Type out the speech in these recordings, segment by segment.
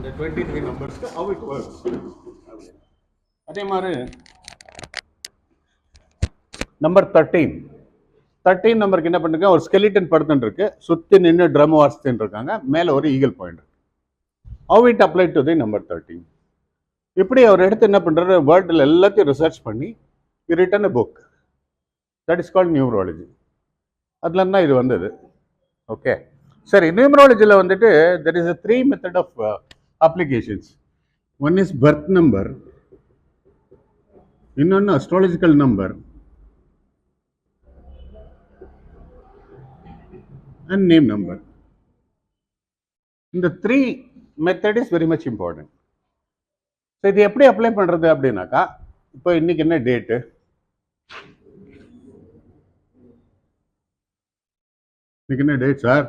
the 23 numbers, how it works. அதே மாதிரி number 13 நம்பருக்கு என்ன பண்ணுங்க, ஒரு ஸ்கெலிட்டன் படுத்துட்டு இருக்கு, சுற்றி நின்று ட்ரம் வாசிச்சுட்டு இருக்காங்க, மேலே ஒரு eagle point. how it applied to the number 13. இப்படி அவர் எடுத்து என்ன பண்ணுறாரு, வேர்ல்டில் எல்லாத்தையும் ரிசர்ச் பண்ணி written a book that is called numerology. அதுல தான் இது வந்தது. ஓகே, சரி. நியூமராலஜியில் வந்துட்டு there is a 3 method of applications. One is birth number, இன்னொன்று astrological number, and name number. இந்த 3 method is very much important. So இது எப்படி அப்ளை பண்ணுறது அப்படின்னாக்கா, இப்போ இன்னைக்கு என்ன டேட்டு, இன்னைக்கு என்ன டேட் சார்?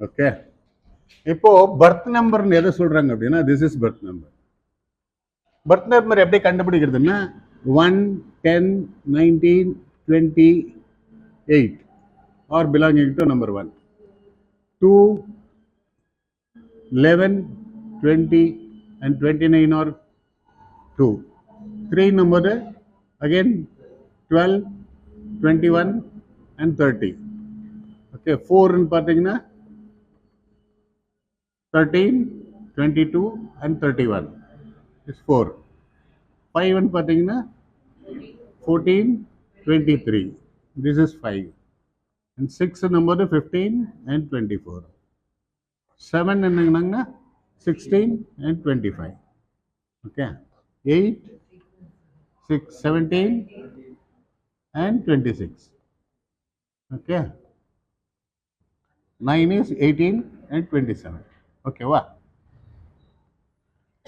ஓகே, இப்போ பர்த் நம்பர்னு எதை சொல்றாங்க அப்படின்னா, this is birth number. Birth number எப்படி கண்டுபிடிக்கிறதுன்னா 1, 10, 19, 28 R belonging to number 1, 2, 11, 20 and 29 or 2, 3 number again 12, 21 and 30. Okay, 4 ன்னு பார்த்தீங்கன்னா 13, 22 and 31 is 4. 5 ன்னு பார்த்தீங்கன்னா 14, 23, this is 5. And 6 number 15 and 24. 7 என்னங்கன்னா 16 and 25. Okay, 8, 6, 17 and 26. Okay, 9 is 18 and 27. Okay, வா,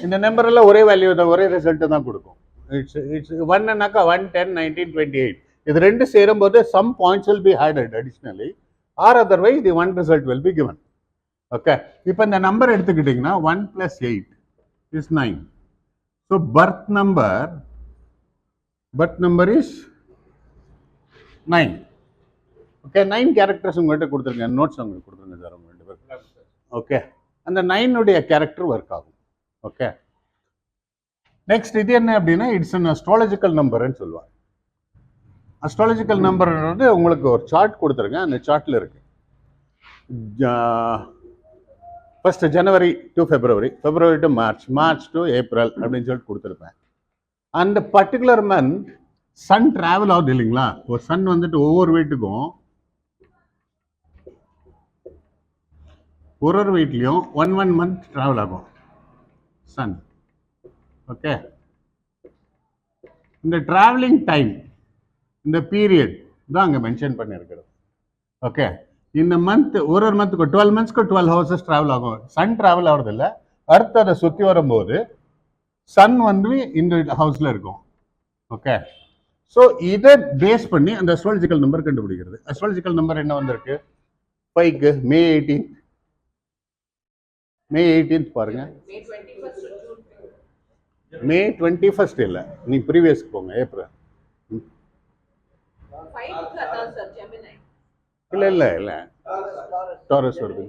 இந்த நம்பரில் ஒரே வேல்யூ தான், ஒரே ரிசல்ட்டு தான் கொடுக்கும். இட்ஸ் 1னாக்கா 1, 10, 19, 28. இது ரெண்டு சேரும்போது some points will be added additionally, or otherwise the one result will be given. Okay, இப்போ இந்த நம்பர் எடுத்துக்கிட்டிங்கன்னா 1 plus 8 is 9. So birth number is 9. Okay, 9 characters உங்கள்கிட்ட கொடுத்துருங்க, நோட்ஸ் உங்களுக்கு கொடுத்துருங்க சார் உங்க 2 பேர். ஓகே, அந்த 9 உடைய கேரக்டர் ஒர்க் ஆகும். ஓகே, நெக்ஸ்ட் இது என்ன அப்படின்னா, இட்ஸ் அன் அஸ்ட்ராலஜிக்கல் நம்பர்னு சொல்லுவாங்க. அஸ்ட்ராலஜிக்கல் நம்பர்ன்றது உங்களுக்கு ஒரு சார்ட் கொடுத்துருங்க, அந்த சார்ட்டில் இருக்கு. First January to February, February to March, March to April அப்படின்னு சொல்லிட்டு கொடுத்துருப்பேன். அந்த பர்டிகுலர் மந்த் சன் டிராவல் ஆகுது இல்லைங்களா, ஒரு சன் வந்துட்டு ஒவ்வொரு வீட்டுக்கும் ஒரு வீட்லையும் 1 மந்த் டிராவல் ஆகும் சன். ஓகே, இந்த டிராவலிங் டைம், இந்த பீரியட் தான் அங்கே மென்ஷன் பண்ணியிருக்கிறது. ஓகே, இந்த மந்த் ஒரு மந்த்துக்கு 12 மந்த்ஸ்க்கு 12 ஹவர்ஸஸ் ட்ராவல் ஆகும். சன் ட்ராவல் ஆகிறது இல்லை, அடுத்து அதை சுற்றி வரும்போது சன் வந்து இந்த ஹவுஸில் இருக்கும். ஓகே, ஸோ இதை பேஸ் பண்ணி அந்த அஸ்ட்ராலஜிக்கல் நம்பர் கண்டுபிடிக்கிறது. அஸ்ட்ராலஜிக்கல் நம்பர் என்ன வந்திருக்கு 5க்கு மே 18th, மே 18th பாருங்க, மே 21st இல்லை, நீ ப்ரீவியஸ்க்கு போங்க, ஏப்ரல். இல்லை இல்லை இல்லை, டாரஸ் வருது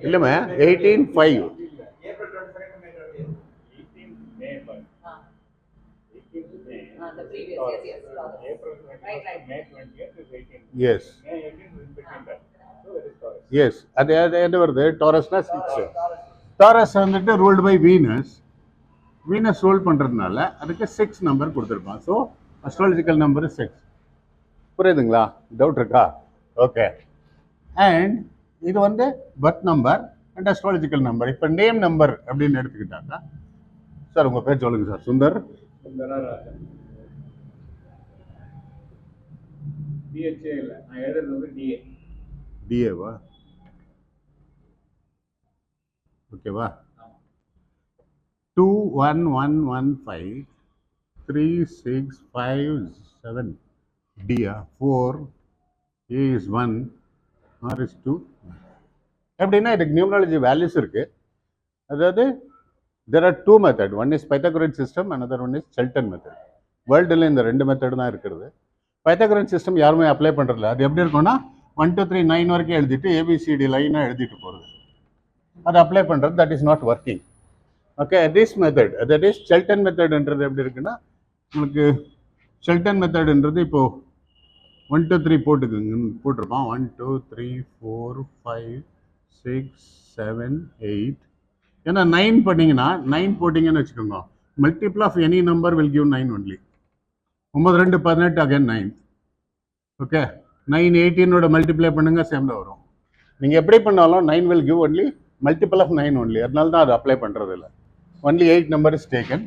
இல்லைம்மா, 18/5. எஸ் எஸ், அது என்ன வருது, டாரஸ்னா 6. டாரஸ் வந்துட்டு ruled by Venus, Venus rule பண்ணுறதுனால அதுக்கு 6 நம்பர் கொடுத்துருப்பான். So astrological number 6. புரியுதுங்களா, டவுட் இருக்கா? ஓகே, அண்ட் இது வந்து birth number and astrological number. இப்போ நேம் நம்பர் அப்படின்னு எடுத்துக்கிட்டாங்க சார், உங்கள் பேர் சொல்லுங்கள் சார். சுந்தர். டிஏவா? ஓகேவா? 211153657 D 4 A is 1 R is 2. எப்படின்னா இதுக்கு நியூமராலஜி வேல்யூஸ் இருக்கு. அதாவது there are two method, one is Pythagorean system, another one is Chiltern method. வேர்ல்டில் இந்த 2 மெத்தட் தான் இருக்கிறது. பைத்தாகரன் சிஸ்டம் யாருமே அப்ளை பண்ணுறதில்ல. அது எப்படி இருக்கும்னா 1 2 3 9 வரைக்கும் எழுதிட்டு ஏபிசிடி லைனாக எழுதிட்டு போகிறது. அது அப்ளை பண்ணுறது that is not working. Okay, this method that is Sheldon மெத்தட்ன்றது எப்படி இருக்குன்னா, உங்களுக்கு ஷெல்டன் மெத்தட்ன்றது இப்போது 1 2 3 போட்டிருப்பான். 1 2 3 4 5 6 7 8. ஏன்னா 9 பண்ணிங்கன்னா 9 போட்டிங்கன்னு வச்சுக்கோங்க, multiple of any number will give 9 only. 9 2 18 again 9. Okay, 9 18ஓட மல்டிப்ளை பண்ணுங்க, சேமில் வரும். நீங்கள் எப்படி பண்ணாலும் 9 will give only multiple of 9 only. அதனால தான் அது அப்ளை பண்ணுறது இல்லை. Only 8 number is taken.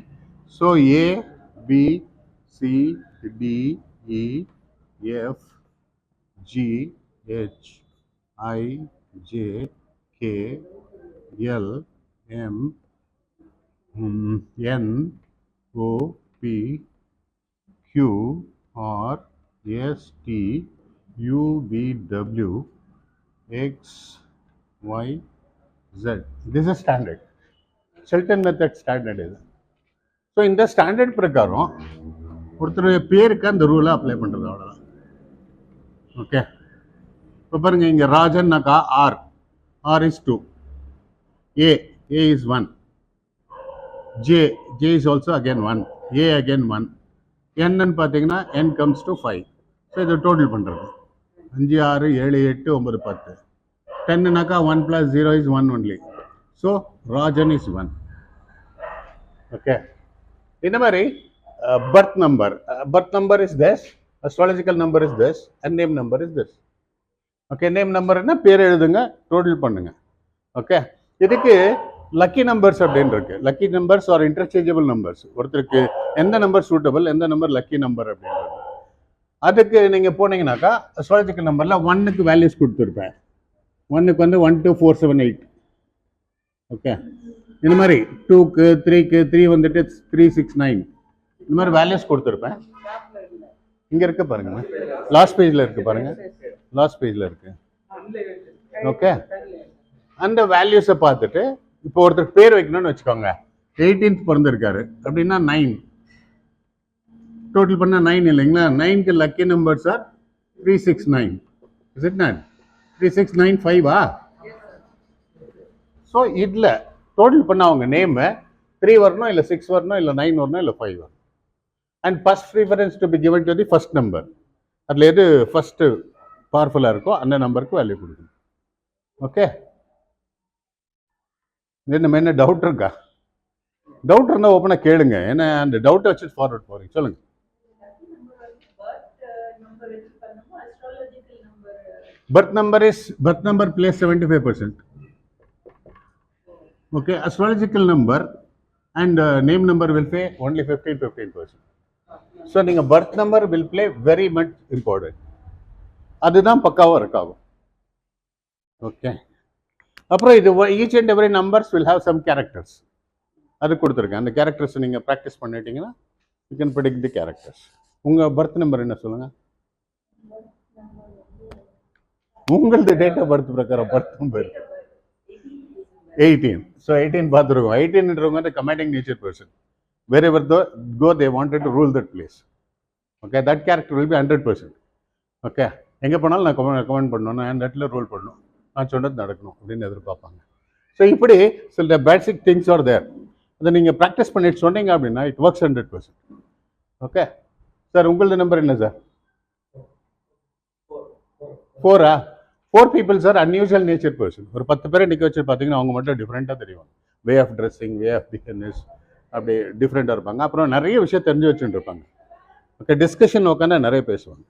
So A B C D E F G H I J K L M N O P Q R S T U V W X Y Z. This is standard. Sheldon method standard இது. So இந்த standard பிரகாரம் ஒருத்தர் பேருக்கு அந்த ரூலை apply பண்ணுறது, அவ்வளோதான். Okay, இப்போ பாருங்க, இங்கே ராஜன்னாக்கா R, R is 2, A is 1, J is also again 1, A again 1, என்னன்னு பார்த்தீங்கன்னா என் கம்ஸ் டு 5. ஸோ இதை டோட்டல் பண்ணுறது 5 6 7 8 9 10. 10னாக்கா 1 + 0 is 1 only. So Rajan is 1. Okay, இந்த மாதிரி birth number is this, astrological number is this, and name number is this. Okay, name நம்பர்னா பேர் எழுதுங்க, டோட்டல் பண்ணுங்க. ஓகே, இதுக்கு லக்கி நம்பர்ஸ் அப்படின்னு இருக்கு. Lucky numbers R interchangeable numbers. ஒருத்தருக்கு எந்த நம்பர் சூட்டபிள், எந்த நம்பர் லக்கி நம்பர் அப்படின்றது. அதுக்கு நீங்கள் போனீங்கன்னாக்கா அஸ்ட்ராலஜிக்கல் நம்பரில் 1க்கு வேல்யூஸ் கொடுத்துருப்பேன். 1க்கு வந்து 1 2 4 7 8. ஓகே, இந்த மாதிரி 2க்கு 3க்கு 3 வந்துட்டு 3 6 9. இந்த மாதிரி வேல்யூஸ் கொடுத்துருப்பேன். இங்கே இருக்கு பாருங்க, லாஸ்ட் பேஜில் இருக்கு பாருங்க, லாஸ்ட் பேஜில் இருக்கு. ஓகே, அந்த வேல்யூஸை பார்த்துட்டு இப்போ ஒருத்தர் பேர் வைக்கணும்னு வச்சுக்கோங்க. 18th பிறந்திருக்காரு அப்படின்னா 9 டோட்டல் பண்ணால் 9 இல்லைங்களா? 9க்கு lucky numbers are 3 6 9. Is it not 3 6 9 5? So இதில் டோட்டல் பண்ண அவங்க நேமு 3 வரணும், இல்லை 6 வரணும், இல்லை 9 வரணும், இல்லை 5 வரணும். And first preference to be given to the first number. அதில் எது ஃபர்ஸ்ட்டு பவர்ஃபுல்லாக இருக்கோ அந்த நம்பருக்கு வேல்யூ கொடுக்கணும். ஓகே, நம்ம என்ன டவுட் இருக்கா? டவுட் இருந்தால் ஓப்பனாக கேளுங்க. ஏன்னா அந்த டவுட்டை வச்சு ஃபார்வர்ட் போகிறீங்க. சொல்லுங்கள். birth number plays 75%. Okay, astrological number and name number will play only 15%. So நீங்க birth number will play very much important. அதுதான் பக்காவா இருக்காகும். ஓகே, அப்புறம் இது each and every numbers will have some characters. அது கொடுத்துருக்கேன். அந்த கேரக்டர்ஸ் நீங்கள் ப்ராக்டிஸ் பண்ணிட்டீங்கன்னா you can predict the characters. உங்கள் பர்த் நம்பர் என்ன சொல்லுங்க? உங்களது டேட் ஆஃப் பர்த் பிரகாரம் பர்த் நம்பர் 18. ஸோ 18 பார்த்துருக்கோம். 18ன்றவங்க வந்து commanding nature person. wherever go they wanted to rule that place. Okay, that character will be 100%. Okay, எங்கே போனாலும் நான் கமெண்ட் பண்ணணும், நான் அந்த இடத்துல ரூல் பண்ணணும், நான் சொன்னது நடக்கணும் அப்படின்னு எதிர்பார்ப்பாங்க. ஸோ இப்படி சில பேசிக் திங்ஸ் ஆர் தேர். அதை நீங்கள் ப்ராக்டிஸ் பண்ணிட்டு சொன்னீங்க அப்படின்னா இட் ஒர்க்ஸ் 100%. ஓகே சார், உங்களது நம்பர் என்ன sir? 4. 4 people sir unusual nature person. ஒரு 10 பேரை நிற்க வச்சு பார்த்தீங்கன்னா அவங்க மட்டும் டிஃப்ரெண்ட்டாக தெரியும். Way of dressing, way of behaviours அப்படி டிஃப்ரெண்ட்டாக இருப்பாங்க. அப்புறம் நிறைய விஷயம் தெரிஞ்சு வச்சுட்டு இருப்பாங்க. ஓகே, டிஸ்கஷன் உட்காந்து நிறைய பேசுவாங்க.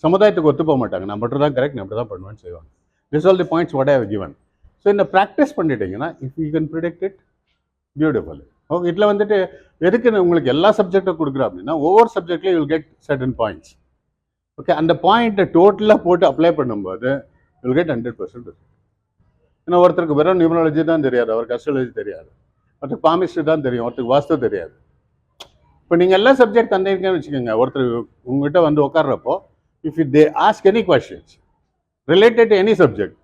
சமுதாயத்துக்கு ஒத்து போக மாட்டாங்க. நான் மட்டும் தான் கரெக்ட், நான் அப்படி தான் பண்ணுவேன்னு செய்வாங்க. This all the points what I have given. So இந்த ப்ராக்டிஸ் பண்ணிட்டீங்கன்னா if you can predict it beautiful. Okay, இதில் வந்துட்டு எதுக்கு உங்களுக்கு எல்லா சப்ஜெக்டும் கொடுக்குறோம் அப்படின்னா ஒவ்வொரு சப்ஜெக்ட்லேயும் you'll get certain points. Okay, அந்த பாயிண்ட்டை டோட்டலாக போட்டு அப்ளை பண்ணும்போது யூல் கெட் 100%. ஏன்னா ஒருத்தருக்கு வெறும் நியூமராலஜி தான் தெரியாது, அவருக்கு அஸ்ட்ராலஜி தெரியாது, ஒருத்தருக்கு பாமிஸ்ட்ரி தான் தெரியும், ஒருத்தருக்கு வாஸ்து தெரியாது. இப்போ நீங்கள் எல்லா சப்ஜெக்ட் தந்திருக்கேன்னு வச்சுக்கோங்க. ஒருத்தர் உங்ககிட்ட வந்து உட்கார்றப்போ if they ask any questions related to any subject,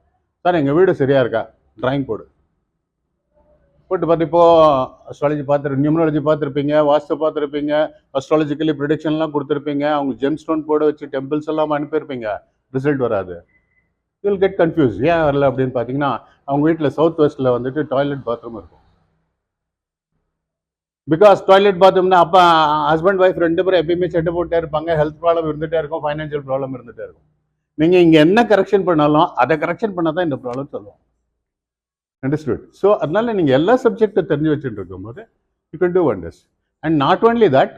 sir எங்கள் வீடு சரியாக இருக்கா, ட்ராயிங் போடு, போட்டு பார்த்து இப்போ அஸ்ட்ராலஜி நியூமராலஜி பார்த்துருப்பீங்க, வாஸ்து பார்த்துருப்பீங்க, அஸ்ட்ராலஜிக்கலி ப்ரிடிக்ஷன்லாம் கொடுத்துருப்பீங்க, அவங்க ஜெம் ஸ்டோன் போட வச்சு டெம்பிள்ஸ் எல்லாம் அனுப்பியிருப்பீங்க, ரிசல்ட் வராது. You'll get confuse. ஏன் வரல அப்படின்னு பார்த்தீங்கன்னா, அவங்க வீட்டில் சவுத் வெஸ்ட்டில் வந்துட்டு டாய்லெட் பாத்ரூம் இருக்கும். பிகாஸ் டாய்லெட் பாத்ரூம்னா அப்போ ஹஸ்பண்ட் ஒய்ஃப் 2 பேரும் எப்பயுமே செட்டு போட்டே இருப்பாங்க, ஹெல்த் ப்ராப்ளம் இருந்துகிட்டே இருக்கும், ஃபைனான்ஷியல் ப்ராப்ளம் இருந்துகிட்டே இருக்கும். நீங்கள் இங்கே என்ன கரெக்ஷன் பண்ணாலும் அதை கரெக்ஷன் பண்ணால் தான் இந்த ப்ராப்ளம் சொல்லுவோம். அண்டர்ஸ்டுட்? ஸோ அதனால நீங்கள் எல்லா சப்ஜெக்டை தெரிஞ்சு வச்சுட்டு இருக்கும்போது you can do wonders. And not only that,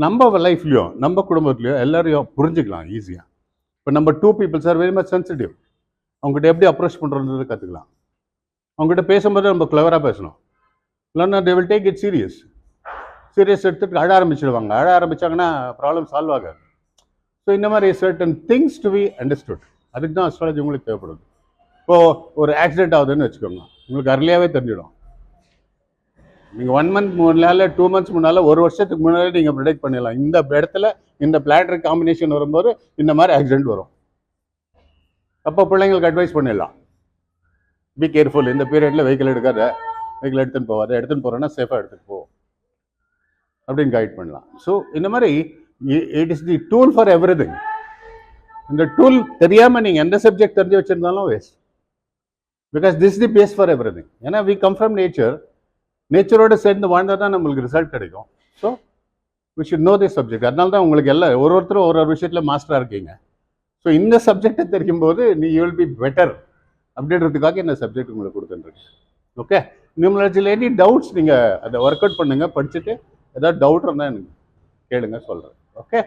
நம்ம லைஃப்லையும் நம்ம குடும்பத்துலையும் எல்லாரையும் புரிஞ்சுக்கலாம் ஈஸியாக. இப்போ நம்ம 2 peoples are very much sensitive. அவங்ககிட்ட எப்படி அப்ரோச் பண்ணுறது கற்றுக்கலாம். அவங்ககிட்ட பேசும்போது நம்ம கிளவராக பேசணும், இல்லைன்னா they will take it serious எடுத்துட்டு அழ ஆரம்பிச்சிடுவாங்க. அழ ஆரம்பிச்சாங்கன்னா ப்ராப்ளம் சால்வ் ஆகாது. ஸோ இந்த மாதிரி certain things to be understood. அதுக்கு தான் அஸ்ட்ராலஜி உங்களுக்கு தேவைப்படுது. இப்போது ஒரு ஆக்சிடென்ட் ஆகுதுன்னு வச்சுக்கோங்க, உங்களுக்கு அர்லியாகவே தெரிஞ்சிடும். நீங்கள் 1 மந்த் முன்னால் 2 மந்த்ஸ் முன்னால் 1 வருஷத்துக்கு முன்னாடி நீங்கள் ப்ரிடிக்ட் பண்ணிடலாம். இந்த இடத்துல இந்த பிளானட்டரி காம்பினேஷன் வரும்போது இந்த மாதிரி ஆக்சிடென்ட் வரும். அப்போ பிள்ளைங்களுக்கு அட்வைஸ் பண்ணிடலாம், பி கேர்ஃபுல், இந்த பீரியடில் வெஹிக்கிள் எடுக்காத, வெஹிக்கிள் எடுத்துன்னு போகாத, எடுத்துன்னு போகிறோன்னா சேஃபாக எடுத்துகிட்டு போ அப்படின்னு கைட் பண்ணலாம். ஸோ இந்த மாதிரி it is the tool for everything. இந்த டூல் தெரியாமல் நீங்கள் எந்த சப்ஜெக்ட் தெரிஞ்சு வச்சுருந்தாலும் waste. Because this the base for everything. ஏன்னா வி கம் ஃப்ரம் நேச்சரோடு சேர்ந்து வாழ்ந்தால் தான் நம்மளுக்கு ரிசல்ட் கிடைக்கும். So we should know this subject. அதனால தான் உங்களுக்கு எல்லாம் ஒருத்தரும் ஒரு விஷயத்தில் மாஸ்டராக இருக்கீங்க. ஸோ இந்த சப்ஜெக்டை தெரியும் போது யூ வில் பி பெட்டர் அப்படின்றதுக்காக இந்த சப்ஜெக்ட் உங்களுக்கு கொடுத்துருக்கேன். ஓகே, நியூமராலஜியில் எனி டவுட்ஸ் நீங்கள் அதை ஒர்க் அவுட் பண்ணுங்கள். படிச்சுட்டு ஏதாவது டவுட் இருந்தால் எனக்கு கேளுங்க, சொல்கிறேன். ஓகே.